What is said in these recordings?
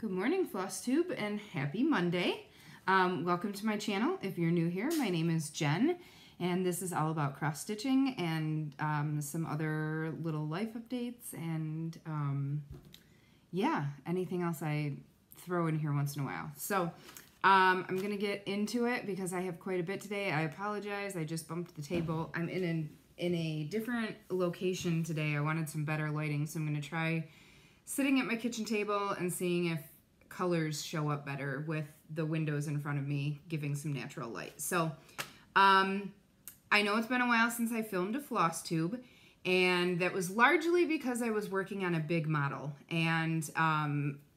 Good morning, Flosstube, and happy Monday. Welcome to my channel. If you're new here, my name is Jen, and this is all about cross-stitching and some other little life updates and yeah, anything else I throw in here once in a while. So I'm going to get into it because I have quite a bit today. I apologize. I just bumped the table. I'm in a different location today. I wanted some better lighting, so I'm going to try sitting at my kitchen table and seeing if colors show up better with the windows in front of me giving some natural light. So I know it's been a while since I filmed a Flosstube, and that was largely because I was working on a big model, and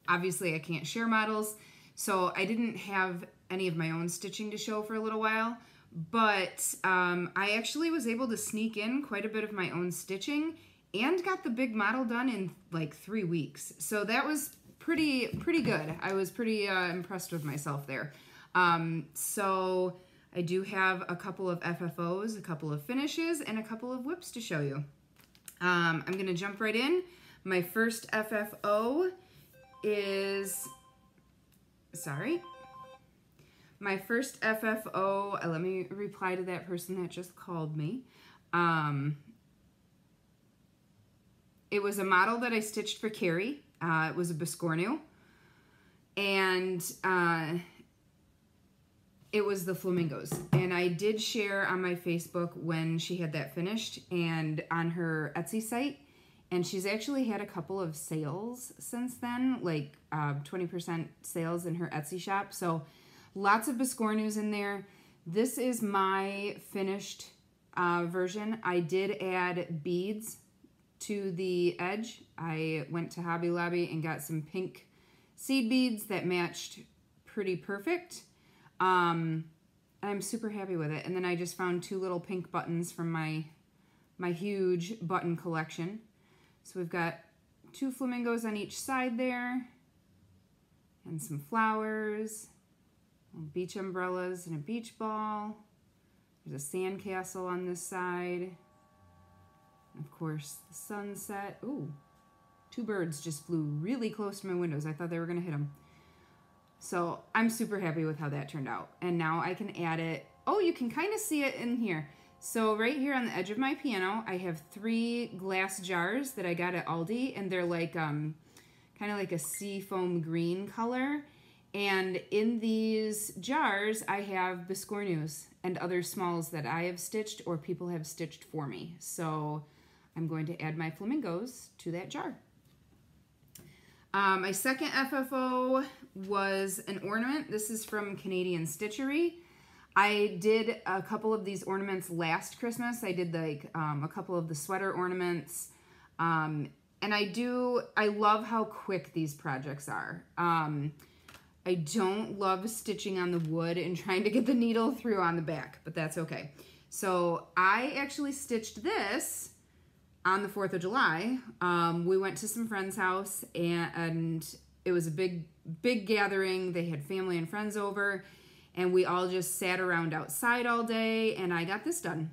obviously I can't share models, so I didn't have any of my own stitching to show for a little while, but I actually was able to sneak in quite a bit of my own stitching and got the big model done in like 3 weeks. So that was pretty good. I was pretty impressed with myself there. So I do have a couple of FFOs, a couple of finishes, and a couple of whips to show you. I'm gonna jump right in. My first FFO is, my first FFO, let me reply to that person that just called me. It was a model that I stitched for Carrie. It was a Biscornu, and it was the flamingos. And I did share on my Facebook when she had that finished and on her Etsy site. And she's actually had a couple of sales since then, like 20% sales in her Etsy shop. So lots of Biscornus in there. This is my finished version. I did add beads to the edge. I went to Hobby Lobby and got some pink seed beads that matched pretty perfect. I'm super happy with it. And then I just found 2 little pink buttons from my huge button collection. So we've got 2 flamingos on each side there, and some flowers, beach umbrellas and a beach ball. There's a sand castle on this side. Of course, the sunset. Ooh, 2 birds just flew really close to my windows. I thought they were going to hit them. So I'm super happy with how that turned out. And now I can add it. Oh, you can kind of see it in here. So right here on the edge of my piano, I have 3 glass jars that I got at Aldi, and they're like kind of like a sea foam green color. And in these jars, I have Biscornus and other smalls that I have stitched or people have stitched for me. So I'm going to add my flamingos to that jar. My second FFO was an ornament. This is from Canadian Stitchery. I did a couple of these ornaments last Christmas. I did like a couple of the sweater ornaments. And I love how quick these projects are. I don't love stitching on the wood and trying to get the needle through on the back, but that's okay. So I actually stitched this on the 4th of July. We went to some friend's house, and it was a big gathering. They had family and friends over, and we all just sat around outside all day, and I got this done.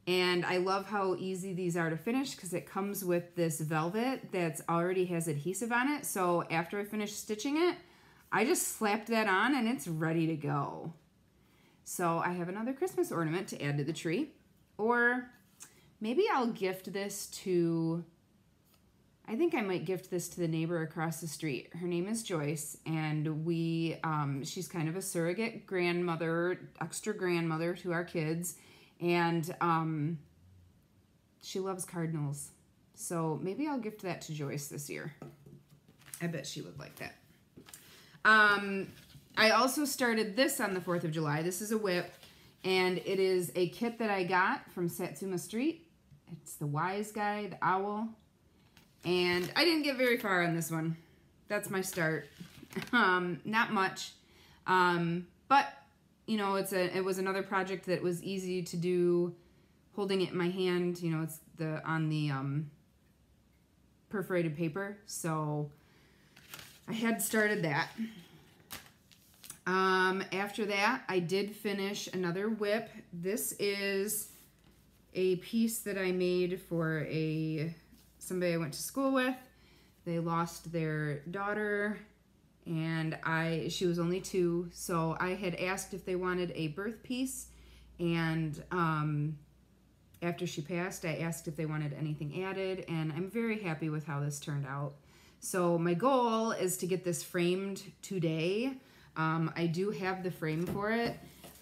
And I love how easy these are to finish because it comes with this velvet that's already has adhesive on it. So after I finished stitching it, I just slapped that on and it's ready to go. So I have another Christmas ornament to add to the tree. Or maybe I'll gift this to, I think I might gift this to the neighbor across the street. Her name is Joyce, and she's kind of a surrogate grandmother, extra grandmother to our kids, and she loves cardinals. So maybe I'll gift that to Joyce this year. I bet she would like that. I also started this on the 4th of July. This is a whip, and it is a kit that I got from Satsuma Street. It's the Wise Guy, the owl. And I didn't get very far on this one. That's my start. Not much. But, you know, it was another project that was easy to do holding it in my hand. You know, it's on the perforated paper. So I had started that. After that, I did finish another whip. This is a piece that I made for somebody I went to school with. They lost their daughter and she was only 2, so I had asked if they wanted a birth piece, and after she passed, I asked if they wanted anything added, and I'm very happy with how this turned out. So my goal is to get this framed today. I do have the frame for it.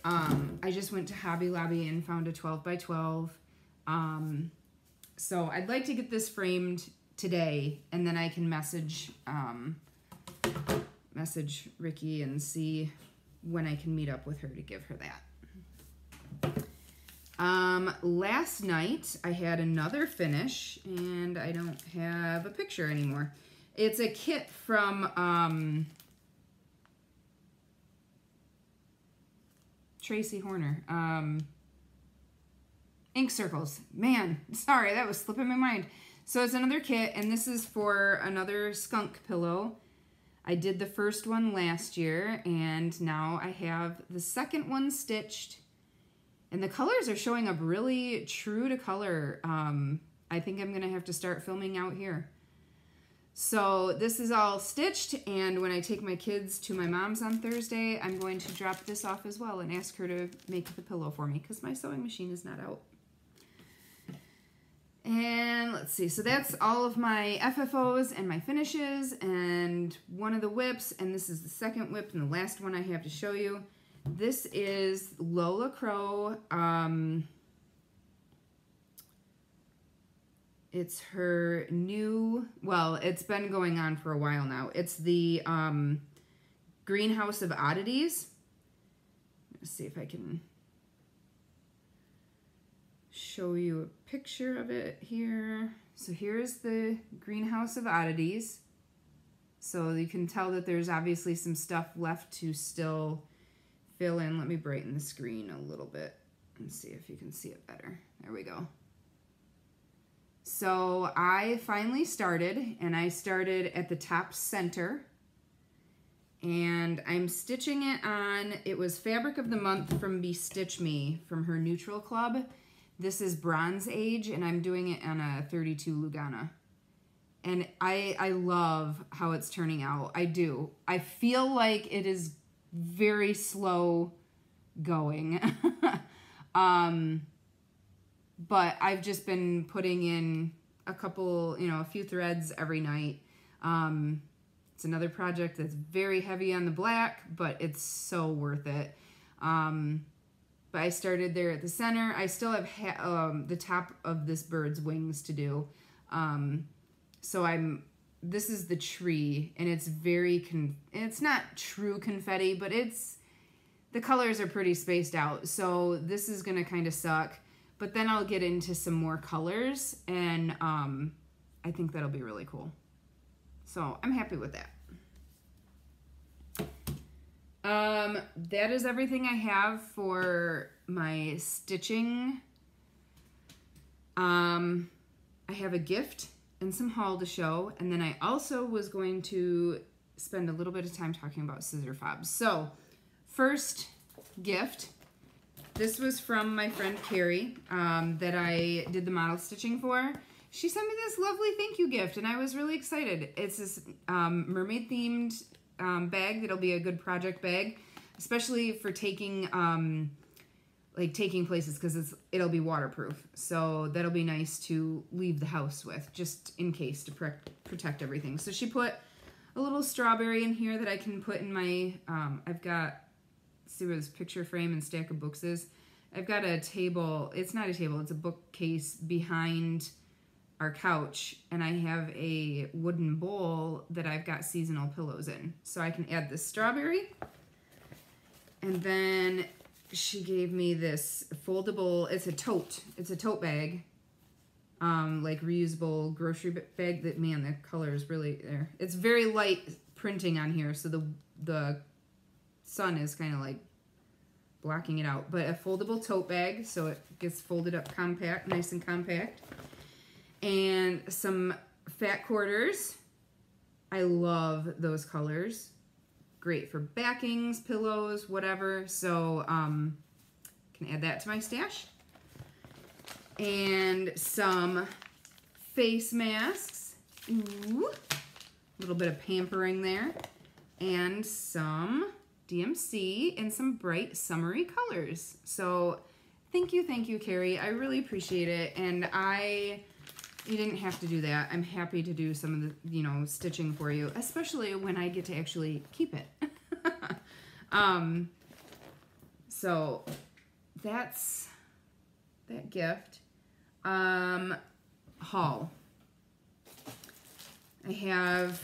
I just went to Hobby Lobby and found a 12 by 12. So I'd like to get this framed today, and then I can message Ricky and see when I can meet up with her to give her that. Last night I had another finish, and I don't have a picture anymore. It's a kit from Tracy Horner. Ink Circles. Man, sorry, that was slipping my mind. So it's another kit, and this is for another skunk pillow. I did the first one last year, and now I have the second one stitched. And the colors are showing up really true to color. I think I'm going to have to start filming out here. So this is all stitched, and when I take my kids to my mom's on Thursday, I'm going to drop this off as well and ask her to make the pillow for me because my sewing machine is not out. And let's see, so that's all of my FFOs and my finishes and one of the whips, and this is the second whip and the last one I have to show you. This is Lola Crow. It's her new, well, it's been going on for a while now. It's the Greenhouse of Oddities. Let's see if I can show you a picture of it here. So here's the Greenhouse of Oddities. So you can tell that there's obviously some stuff left to still fill in. Let me brighten the screen a little bit and see if you can see it better. There we go. So I finally started, and I started at the top center, and I'm stitching it on, it was Fabric of the Month from Bestitch Me from her Neutral Club. This is Bronze Age, and I'm doing it on a 32 Lugana. And I love how it's turning out. I do. I feel like it is very slow going. But I've just been putting in a couple, a few threads every night. It's another project that's very heavy on the black, but it's so worth it. But I started there at the center. I still have the top of this bird's wings to do. So this is the tree, and it's it's not true confetti, but the colors are pretty spaced out. So this is gonna kind of suck. But then I'll get into some more colors, and I think that'll be really cool. So I'm happy with that. That is everything I have for my stitching. I have a gift and some haul to show, and then I also was going to spend a little bit of time talking about scissor fobs. So first gift. This was from my friend Carrie that I did the model stitching for. She sent me this lovely thank you gift, and I was really excited. It's this mermaid themed bag that'll be a good project bag, especially for taking taking places, because it'll be waterproof. So that'll be nice to leave the house with, just in case, to protect everything. So she put a little strawberry in here that I can put in my, I've got, see where this picture frame and stack of books is. I've got a table, it's not a table, it's a bookcase behind our couch, and I have a wooden bowl that I've got seasonal pillows in. So I can add this strawberry. And then she gave me this foldable, it's a tote bag, like reusable grocery bag that, man, the color is really there. It's very light printing on here, so the sun is kind of like blocking it out, but a foldable tote bag, so it gets folded up compact, nice and compact. And some fat quarters. I love those colors. Great for backings, pillows, whatever. So can add that to my stash. And some face masks. Ooh, a little bit of pampering there. and some DMC in some bright summery colors. So thank you, Carrie. I really appreciate it. And you didn't have to do that. I'm happy to do some of the, stitching for you, especially when I get to actually keep it. So that's that gift. Haul. I have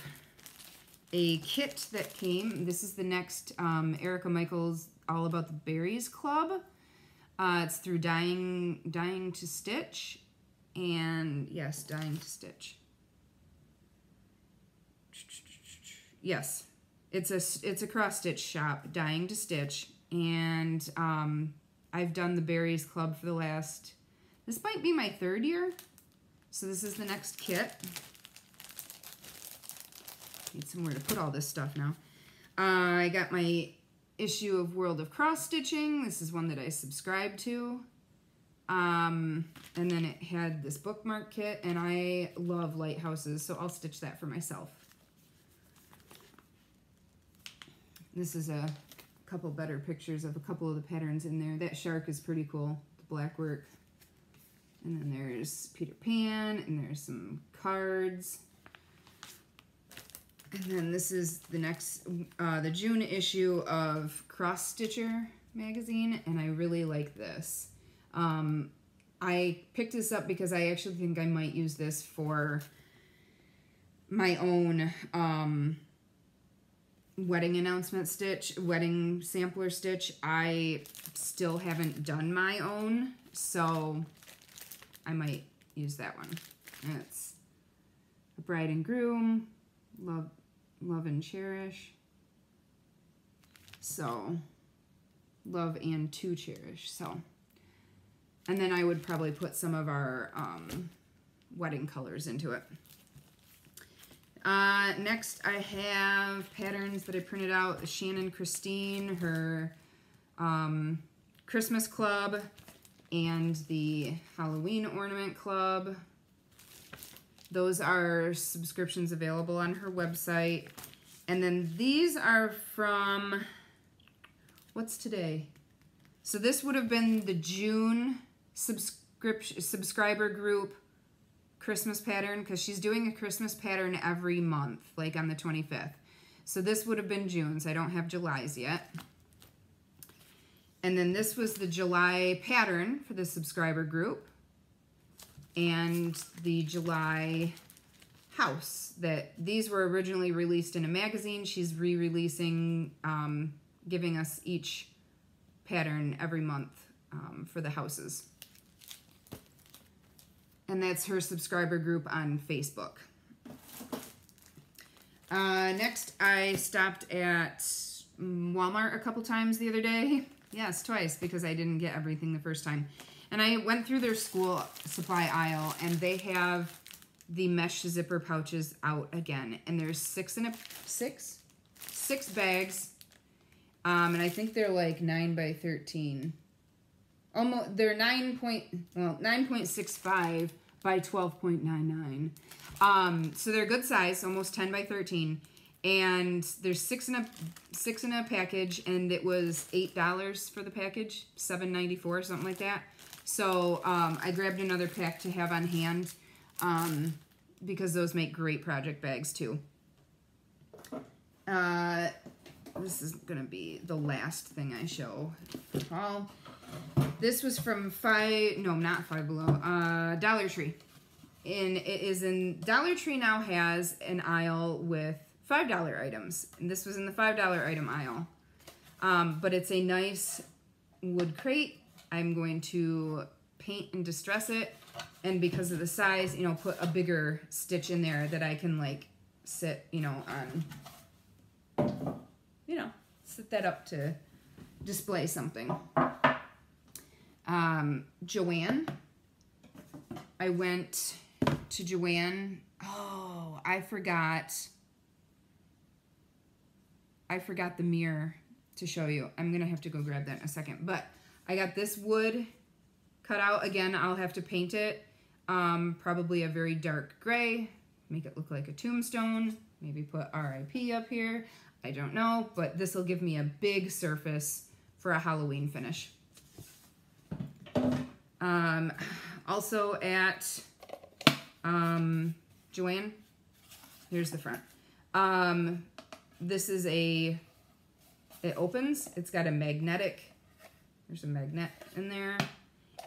a kit that came. This is the next Erica Michaels All About the Berries Club. It's through Dying to Stitch. And yes, Dying to Stitch. Yes, it's a cross stitch shop, Dying to Stitch, and I've done the Berries Club for the last. This might be my 3rd year, so this is the next kit. Need somewhere to put all this stuff now. I got my issue of World of Cross Stitching. This is one that I subscribe to. And then it had this bookmark kit, and I love lighthouses, so I'll stitch that for myself. This is a couple better pictures of a couple of the patterns in there. That shark is pretty cool, the black work. And then there's Peter Pan, and there's some cards. And then this is the next, the June issue of Cross Stitcher magazine, and I really like this. I picked this up because I actually think I might use this for my own wedding announcement stitch, wedding sampler stitch. I still haven't done my own, so I might use that one. And it's a bride and groom, love and cherish. So, love and to cherish. So, and then I would probably put some of our wedding colors into it. Next, I have patterns that I printed out. Shannon Christine, her Christmas Club, and the Halloween Ornament Club. Those are subscriptions available on her website. And then these are from, what's today? So this would have been the June subscriber group Christmas pattern, because she's doing a Christmas pattern every month, like on the 25th. So this would have been June's. I don't have July's yet. And then this was the July pattern for the subscriber group. And the July house. That these were originally released in a magazine. She's re-releasing, giving us each pattern every month for the houses. And that's her subscriber group on Facebook. Next, I stopped at Walmart a couple times the other day. Yes, twice, because I didn't get everything the first time. And I went through their school supply aisle, and they have the mesh zipper pouches out again. And there's six bags. And I think they're like 9 by 13. Almost, they're 9.65 by 12.99. So they're good size, almost 10 by 13. And there's six in a package, and it was $8 for the package, $7.94, something like that. So I grabbed another pack to have on hand because those make great project bags too. This is gonna be the last thing I show. This was from Five Below, Dollar Tree. And it is in, Dollar Tree now has an aisle with $5 items. And this was in the $5 item aisle. But it's a nice wood crate. I'm going to paint and distress it. And because of the size, put a bigger stitch in there that I can like sit, on, sit that up to display something. Joanne. I went to Joanne. Oh, I forgot the mirror to show you. I'm gonna have to go grab that in a second. But I got this wood cut out. Again, I'll have to paint it. Probably a very dark gray. Make it look like a tombstone. Maybe put RIP up here. I don't know, but this will give me a big surface for a Halloween finish. Also at Joann, here's the front. This is it opens, it's got a magnetic, there's a magnet in there.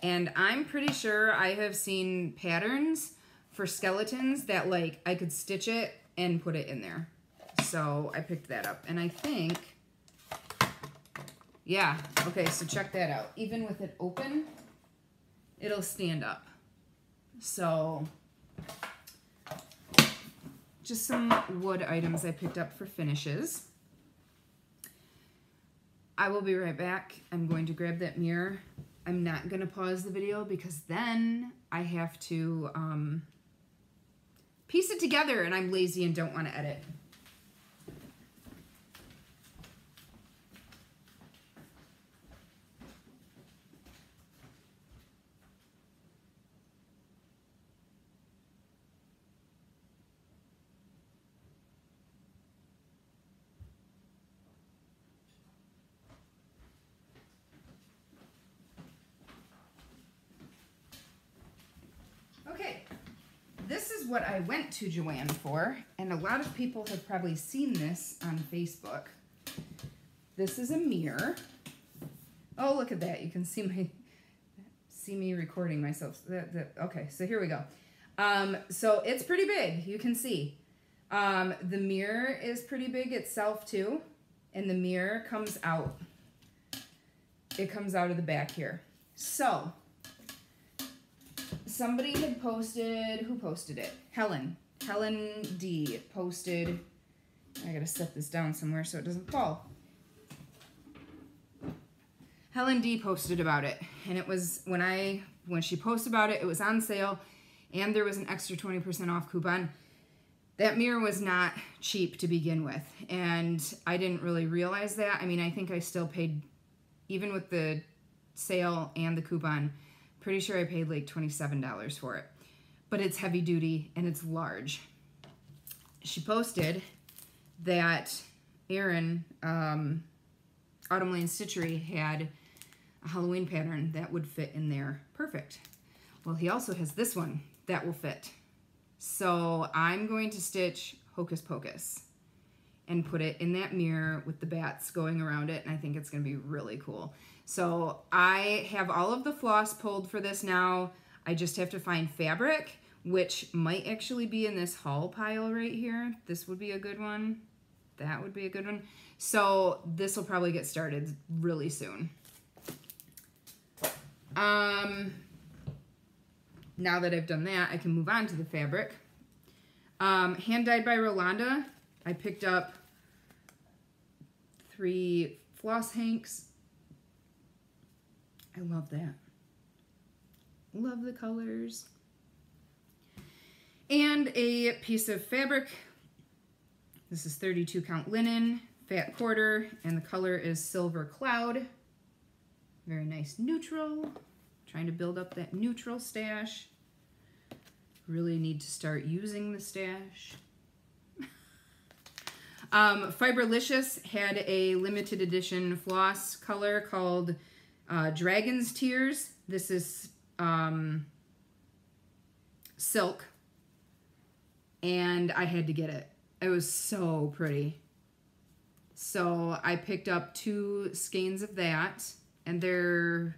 And I'm pretty sure I have seen patterns for skeletons that like I could stitch it and put it in there. So I picked that up. And I think, yeah, okay, so check that out. Even with it open, it'll stand up. So just some wood items I picked up for finishes. I will be right back. I'm going to grab that mirror. I'm not going to pause the video because then I have to piece it together and I'm lazy and don't want to edit. This is what I went to Joann for, and a lot of people have probably seen this on Facebook. This is a mirror. Oh, look at that. You can see me recording myself. Okay, so here we go. So it's pretty big, you can see. The mirror is pretty big itself too, and the mirror comes out. It comes out of the back here. So somebody had posted, who posted it? Helen D posted, I gotta set this down somewhere so it doesn't fall. Helen D posted about it, and it was, when she posted about it, it was on sale, and there was an extra 20% off coupon. That mirror was not cheap to begin with, and I didn't really realize that. I mean, I think I still paid, even with the sale and the coupon, pretty sure I paid like $27 for it. But it's heavy duty and it's large. She posted that Aaron, Autumn Lane Stitchery, had a Halloween pattern that would fit in there perfect. Well, he also has this one that will fit. So I'm going to stitch Hocus Pocus and put it in that mirror with the bats going around it, and I think it's going to be really cool. So I have all of the floss pulled for this now. I just have to find fabric, which might actually be in this haul pile right here. This would be a good one. That would be a good one. So this will probably get started really soon. Now that I've done that, I can move on to the fabric. Hand dyed by Rolanda. I picked up 3 floss hanks. I love that. Love the colors. And a piece of fabric. This is 32 count linen, fat quarter, and the color is Silver Cloud. Very nice neutral. Trying to build up that neutral stash. Really need to start using the stash. Fiberlicious had a limited edition floss color called Dragon's Tears. This is silk, and I had to get it. It was so pretty. So I picked up 2 skeins of that, and there's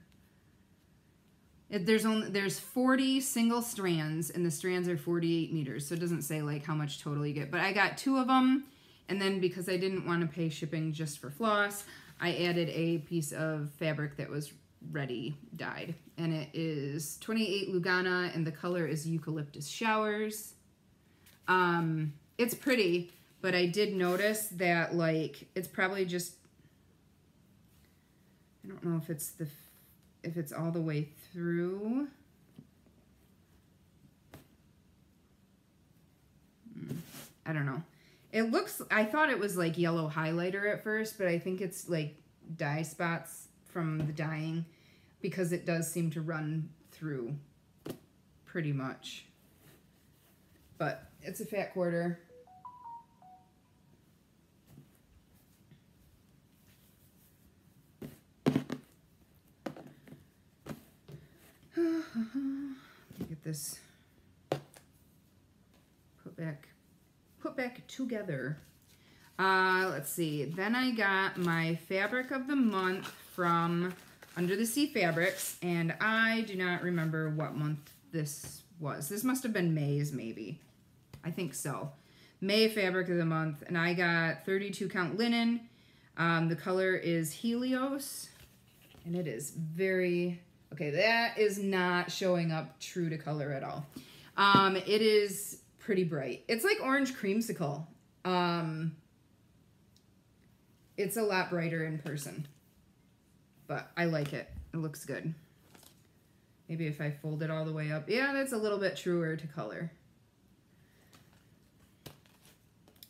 40 single strands, and the strands are 48 meters, so it doesn't say like how much total you get, but I got 2 of them, and then because I didn't want to pay shipping just for floss, I added a piece of fabric that was ready dyed, and it is 28 Lugana, and the color is Eucalyptus Showers. It's pretty, but I did notice that like it's probably just, I don't know if it's all the way through. I don't know. It looks, I thought it was like yellow highlighter at first, but I think it's like dye spots from the dyeing, because it does seem to run through pretty much. But it's a fat quarter. Get this put back together. Let's see. Then I got my fabric of the month from Under the Sea Fabrics, and I do not remember what month this was. This must have been May's, maybe. I think so. May fabric of the month, and I got 32 count linen. The color is Helios, and it is very, okay, that is not showing up true to color at all. It is pretty bright. It's like orange creamsicle. It's a lot brighter in person, but I like it. It looks good. Maybe if I fold it all the way up. Yeah, that's a little bit truer to color.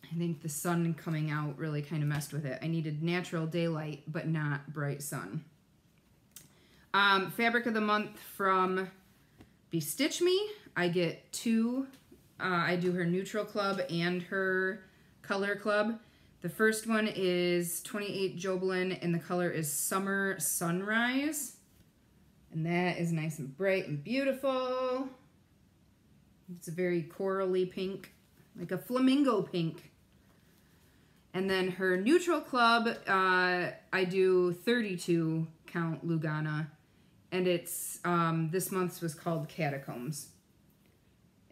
I think the sun coming out really kind of messed with it. I needed natural daylight, but not bright sun. Fabric of the month from Bestitch Me. I get two. I do her neutral club and her color club. The first one is 28 Joblin, and the color is Summer Sunrise. And that is nice and bright and beautiful. It's a very corally pink, like a flamingo pink. And then her neutral club, I do 32 count Lugana, and it's, this month's was called Catacombs.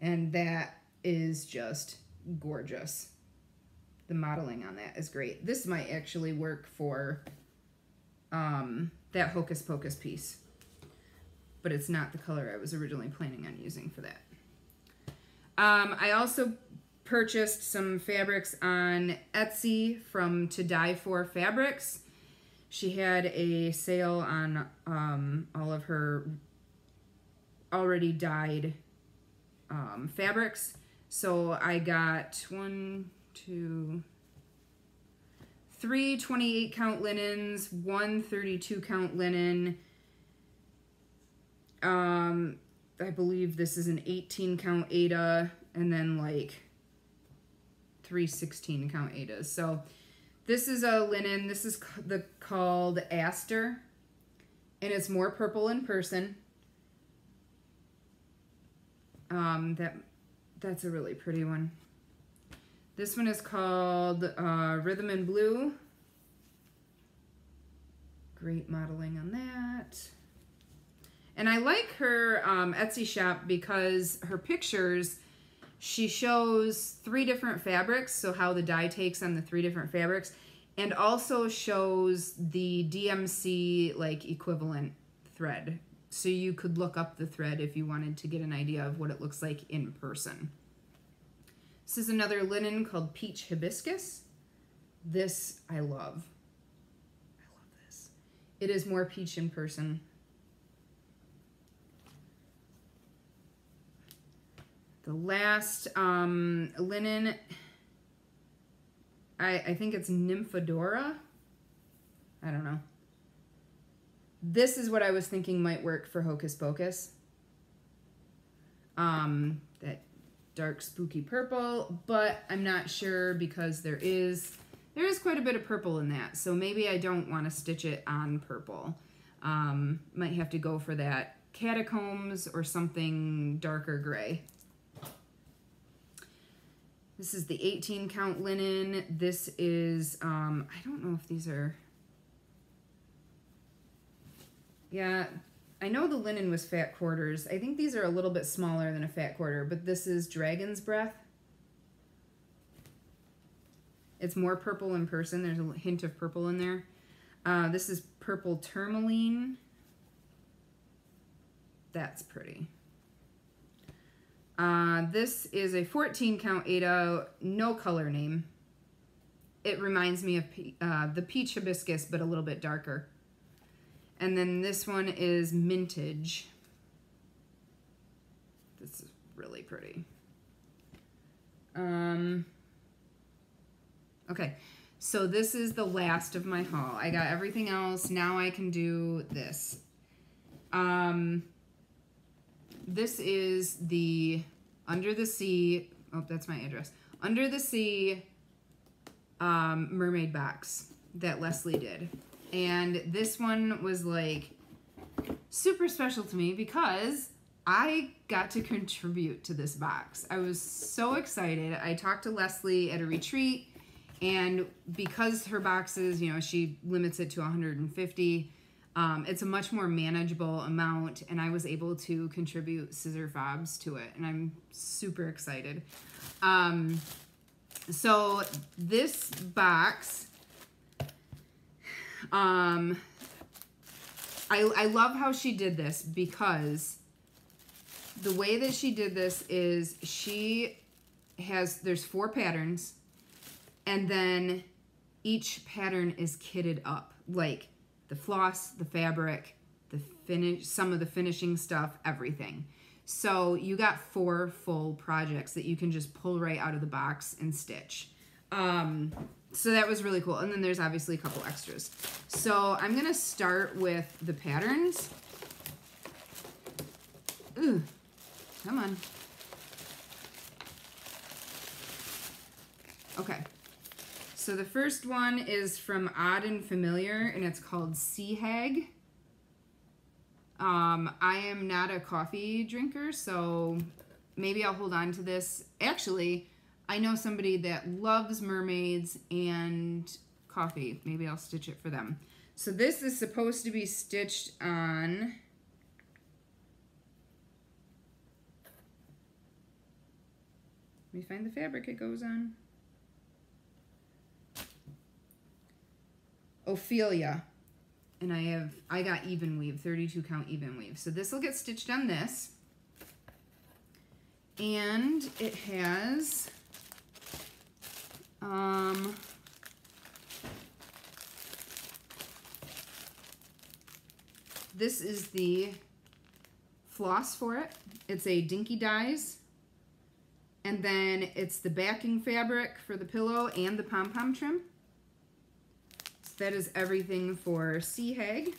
And that is just gorgeous. The modeling on that is great. This might actually work for that Hocus Pocus piece, but it's not the color I was originally planning on using for that. I also purchased some fabrics on Etsy from To Die For Fabrics. She had a sale on all of her already dyed fabrics. So I got 3 28 count linens, 1 32 count linen. I believe this is an 18 count Aida, and then like 3 16 count Aidas. So this is a linen. This is called Aster, and it's more purple in person. That's a really pretty one. This one is called Rhythm and Blue. Great modeling on that. And I like her Etsy shop because her pictures, she shows 3 different fabrics, so how the dye takes on the 3 different fabrics, and also shows the DMC like equivalent thread. So you could look up the thread if you wanted to get an idea of what it looks like in person. This is another linen called Peach Hibiscus. This I love. I love this. It is more peach in person. The last linen, I think it's Nymphadora. I don't know. This is what I was thinking might work for Hocus Pocus. That dark spooky purple, but I'm not sure because there is quite a bit of purple in that, so maybe I don't want to stitch it on purple. Might have to go for that Catacombs or something darker gray. This is the 18 count linen. This is, I don't know if these are, yeah, I know the linen was fat quarters. I think these are a little bit smaller than a fat quarter, but this is Dragon's Breath. It's more purple in person. There's a hint of purple in there. This is Purple Tourmaline. That's pretty. This is a 14 count Aida, no color name. It reminds me of the Peach Hibiscus, but a little bit darker. And then this one is Mintage. This is really pretty. Okay, so this is the last of my haul. I got everything else. Now I can do this. This is the Under the Sea, oh, that's my address. Under the Sea mermaid box that Leslie did. And this one was like super special to me because I got to contribute to this box. I was so excited. I talked to Leslie at a retreat, and because her boxes, you know, she limits it to 150, it's a much more manageable amount, and I was able to contribute scissor fobs to it, and I'm super excited. So this box, I love how she did this, because the way that she did this is there's 4 patterns, and then each pattern is kitted up, like the floss, the fabric, the finish, some of the finishing stuff, everything. So you got 4 full projects that you can just pull right out of the box and stitch. So that was really cool. And then there's obviously a couple extras. So I'm gonna start with the patterns. Ooh, come on. Okay. So the first one is from Odd and Familiar, and it's called Sea Hag. I am not a coffee drinker, so maybe I'll hold on to this. Actually, I know somebody that loves mermaids and coffee. Maybe I'll stitch it for them. So this is supposed to be stitched on... Let me find the fabric it goes on. Ophelia. And I got even weave, 32 count even weave. So this will get stitched on this. And it has this is the floss for it. It's a Dinky Dyes. And then it's the backing fabric for the pillow and the pom-pom trim. So that is everything for Sea Hag.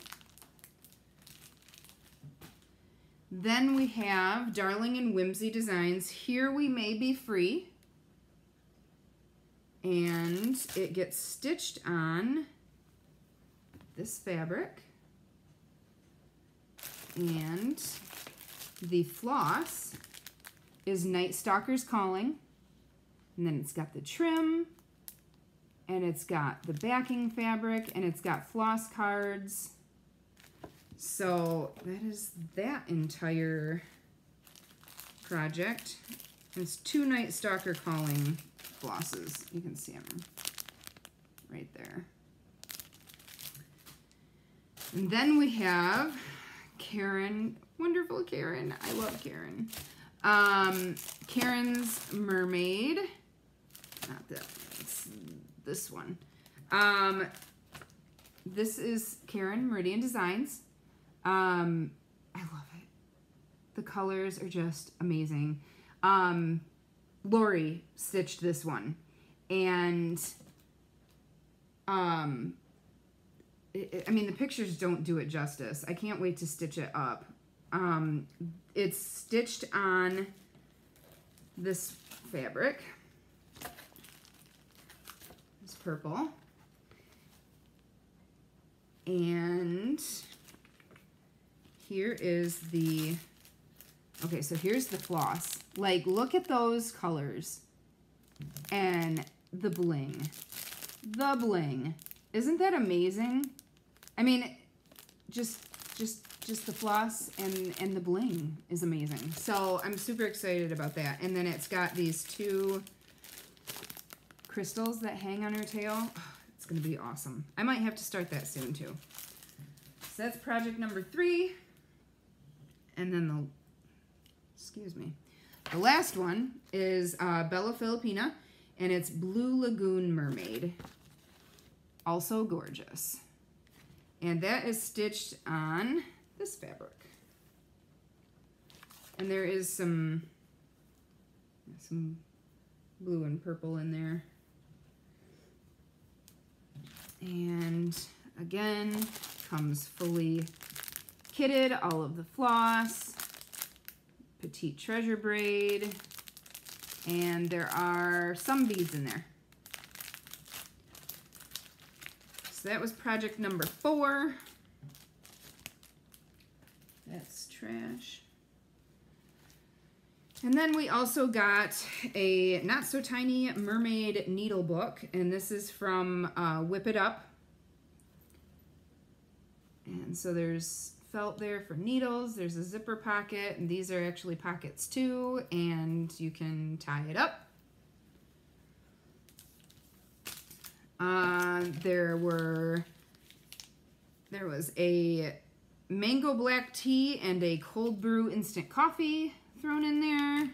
Then we have Darling and Whimsy Designs. Here We May Be Free. And it gets stitched on this fabric. And the floss is Night Stalker's Calling. And then it's got the trim. And it's got the backing fabric. And it's got floss cards. So that is that entire project. It's 2 Night Stalker Calling flosses. You can see them right there. And then we have Karen. Wonderful Karen. I love Karen. Karen's Mermaid. Not that. It's this one. This is Karen Meridian Designs. I love it. The colors are just amazing. Lori stitched this one, and I mean, the pictures don't do it justice. I can't wait to stitch it up. It's stitched on this fabric. It's purple. And here is the, okay, so here's the floss. Like, look at those colors and the bling. The bling. Isn't that amazing? I mean, just the floss and the bling is amazing. So I'm super excited about that. And then it's got these 2 crystals that hang on her tail. Oh, it's gonna be awesome. I might have to start that soon too. So that's project number 3. And then the last one is Bella Filipina, and it's Blue Lagoon Mermaid. Also gorgeous. And that is stitched on this fabric. And there is some blue and purple in there. And again, comes fully kitted, all of the floss, petite treasure braid, and there are some beads in there. So that was project number 4. That's trash. And then we also got a not so tiny mermaid needle book, and this is from Whip It Up. And so there's felt there for needles, there's a zipper pocket, and these are actually pockets too, and you can tie it up. There was a mango black tea and a cold brew instant coffee thrown in there.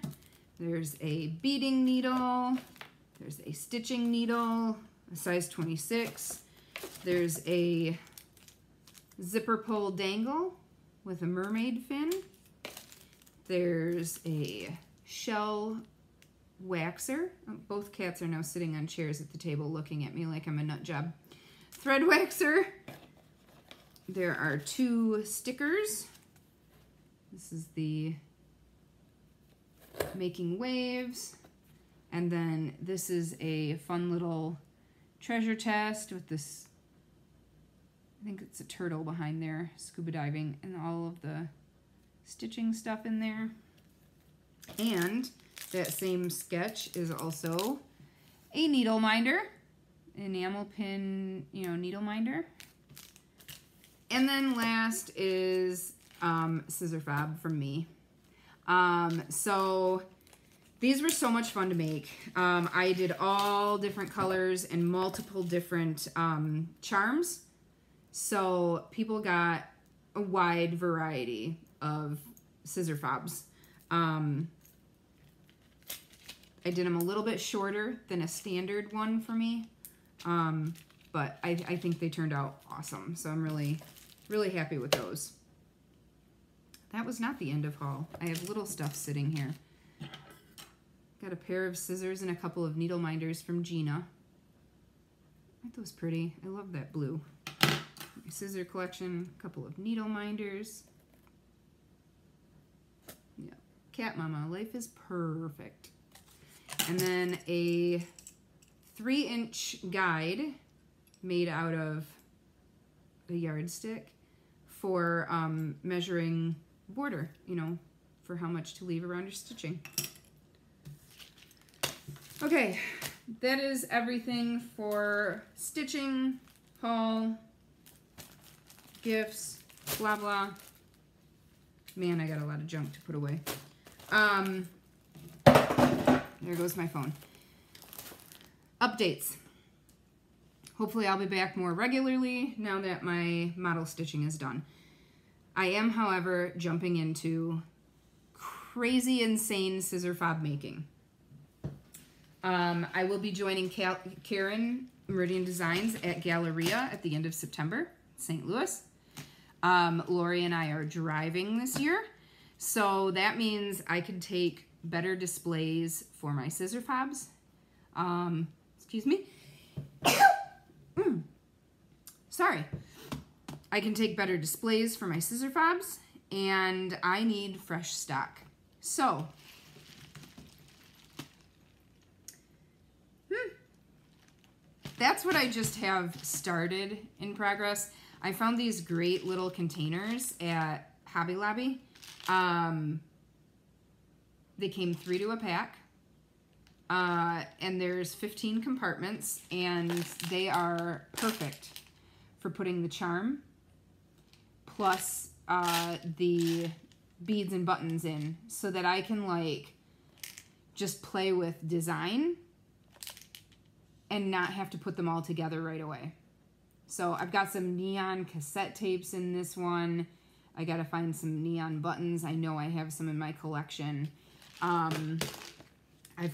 There's a beading needle. There's a stitching needle, a size 26. There's a zipper pull dangle with a mermaid fin. There's a shell waxer. Both cats are now sitting on chairs at the table looking at me like I'm a nut job. Thread waxer. There are 2 stickers. This is the making waves. And then this is a fun little treasure chest with this, I think it's a turtle behind there, scuba diving, and all of the stitching stuff in there. And that same sketch is also a needle minder, enamel pin, needle minder. And then last is scissor fob from me. So these were so much fun to make. I did all different colors and multiple different charms. So people got a wide variety of scissor fobs. I did them a little bit shorter than a standard one for me, but I think they turned out awesome. So I'm really, really happy with those. That was not the end of haul. I have little stuff sitting here. Got a pair of scissors and a couple of needle minders from Gina. Aren't those pretty? I love that blue. My scissor collection, a couple of needle minders. Yeah, Cat Mama, life is perfect. And then a 3-inch guide made out of a yardstick for measuring border, for how much to leave around your stitching. Okay, that is everything for stitching, haul, gifts, blah, blah. Man, I got a lot of junk to put away. There goes my phone. Updates. Hopefully I'll be back more regularly now that my model stitching is done. I am, however, jumping into crazy, insane scissor fob making. I will be joining Karen Meridian Designs at Galleria at the end of September, St. Louis. Lori and I are driving this year, so that means I can take better displays for my scissor fobs. Excuse me. Sorry. I can take better displays for my scissor fobs, and I need fresh stock. So, that's what I just have started in progress. I found these great little containers at Hobby Lobby. They came 3 to a pack, and there's 15 compartments, and they are perfect for putting the charm plus the beads and buttons in, so that I can like just play with design and not have to put them all together right away. So I've got some neon cassette tapes in this one. I gotta find some neon buttons. I know I have some in my collection. I've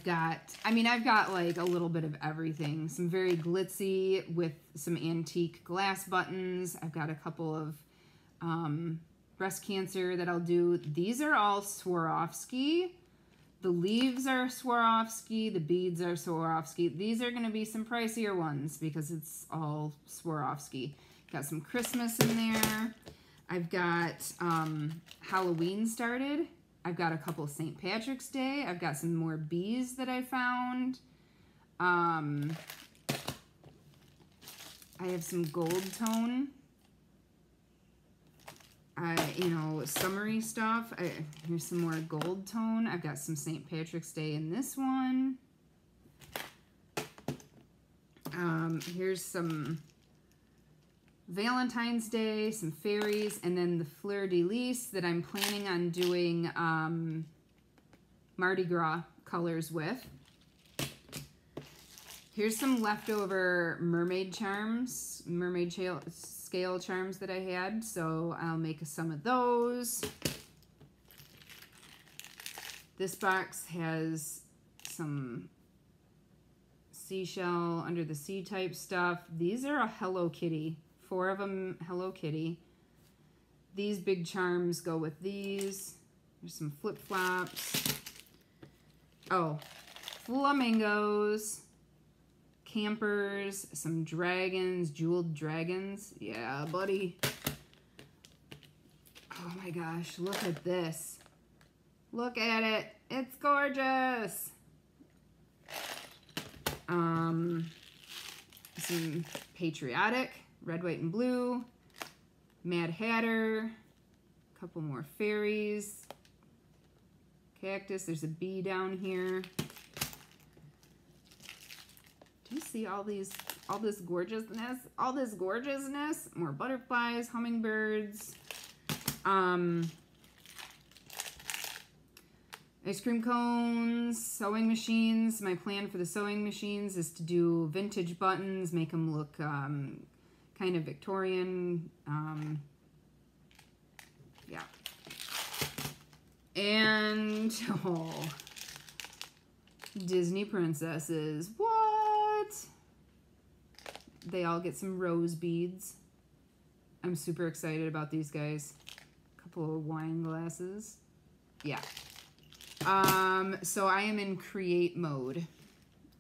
got like a little bit of everything. Some very glitzy with some antique glass buttons. I've got a couple of breast cancer that I'll do. These are all Swarovski. The leaves are Swarovski. The beads are Swarovski. These are going to be some pricier ones because it's all Swarovski. Got some Christmas in there. I've got Halloween started. I've got a couple St. Patrick's Day. I've got some more bees that I found. I have some gold tone. you know, summery stuff. Here's some more gold tone. I've got some St. Patrick's Day in this one. Here's some Valentine's Day, some fairies, and then the fleur-de-lis that I'm planning on doing Mardi Gras colors with. Here's some leftover mermaid charms, mermaid scale charms that I had, so I'll make some of those. This box has some seashell under the sea type stuff. These are a Hello Kitty, 4 of them Hello Kitty. These big charms go with these. There's some flip-flops. Oh, flamingos, campers, some dragons, jeweled dragons. Yeah, buddy. Oh my gosh, look at this. Look at it. It's gorgeous. Some patriotic, red, white, and blue. Mad Hatter. A couple more fairies. Cactus. There's a bee down here. Do you see all this gorgeousness? All this gorgeousness. More butterflies, hummingbirds. Ice cream cones, sewing machines. My plan for the sewing machines is to do vintage buttons, make them look kind of Victorian. Yeah. And, oh, Disney princesses. What? They all get some rose beads. I'm super excited about these guys. A couple of wine glasses. Yeah. So I am in create mode.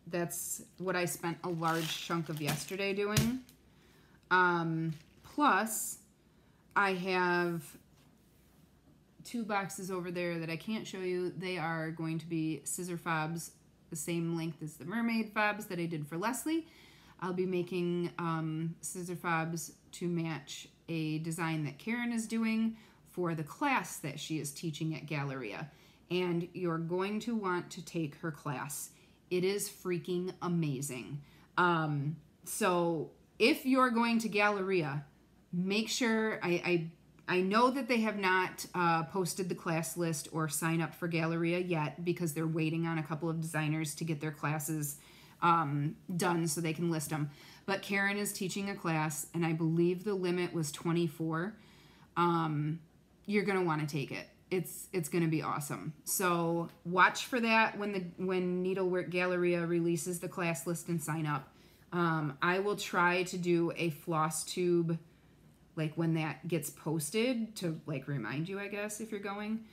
That's what I spent a large chunk of yesterday doing. Plus, I have 2 boxes over there that I can't show you. They are going to be scissor fobs, the same length as the mermaid fobs that I did for Leslie. I'll be making scissor fobs to match a design that Karen is doing for the class that she is teaching at Galleria. And you're going to want to take her class. It is freaking amazing. So if you're going to Galleria, make sure, I know that they have not posted the class list or sign up for Galleria yet because they're waiting on a couple of designers to get their classes done so they can list them. But Karen is teaching a class, and I believe the limit was 24. You're going to want to take it. It's going to be awesome. So watch for that when Needlework Galleria releases the class list and sign up. I will try to do a Flosstube, like when that gets posted, to like remind you, I guess, if you're going.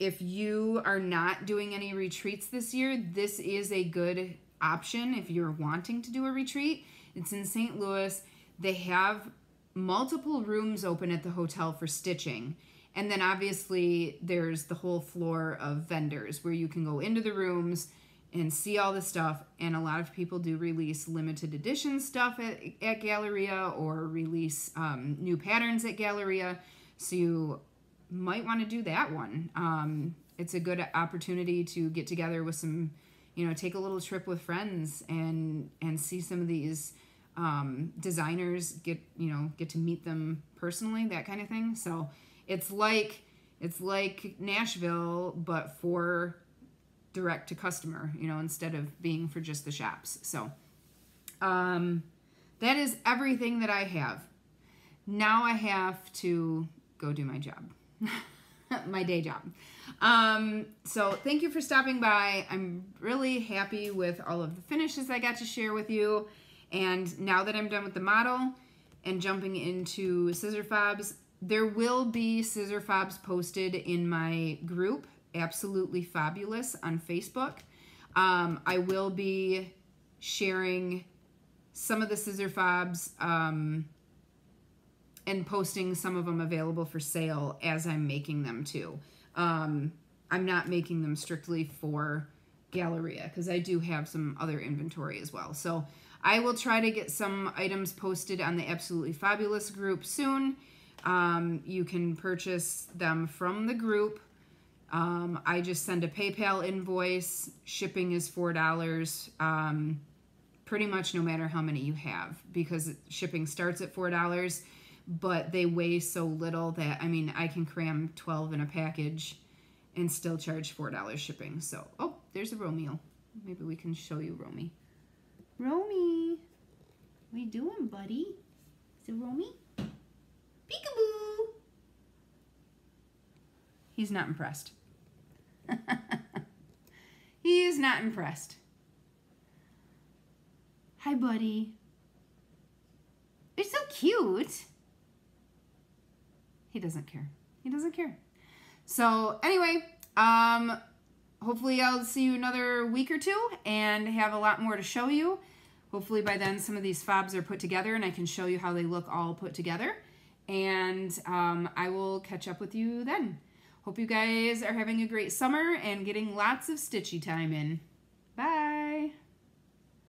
If you are not doing any retreats this year, this is a good option if you're wanting to do a retreat. It's in St. Louis. They have multiple rooms open at the hotel for stitching. And then obviously there's the whole floor of vendors where you can go into the rooms and see all the stuff. And a lot of people do release limited edition stuff at Galleria or release new patterns at Galleria. So you might want to do that one. It's a good opportunity to get together with some, take a little trip with friends and see some of these designers, get to meet them personally, that kind of thing. So it's like Nashville, but for direct to customer, instead of being for just the shops. So that is everything that I have. Now I have to go do my job, my day job. So thank you for stopping by. I'm really happy with all of the finishes I got to share with you. And now that I'm done with the model and jumping into scissor fobs, there will be scissor fobs posted in my group, Absolutely Fabulous, on Facebook. I will be sharing some of the scissor fobs and posting some of them available for sale as I'm making them too. I'm not making them strictly for Galleria because I do have some other inventory as well. So I will try to get some items posted on the Absolutely Fabulous group soon. You can purchase them from the group. I just send a PayPal invoice. Shipping is $4. Pretty much no matter how many you have, because shipping starts at $4, but they weigh so little that, I mean, I can cram 12 in a package and still charge $4 shipping. So, oh, there's a Romeo. Maybe we can show you Romy. Romy, what you doing, buddy? Is it Romy? Peekaboo! He's not impressed. He is not impressed. Hi, buddy. You're so cute. He doesn't care. He doesn't care. So anyway, hopefully I'll see you another week or two and have a lot more to show you. Hopefully by then some of these fobs are put together and I can show you how they look all put together. And I will catch up with you then. Hope you guys are having a great summer and getting lots of stitchy time in. Bye.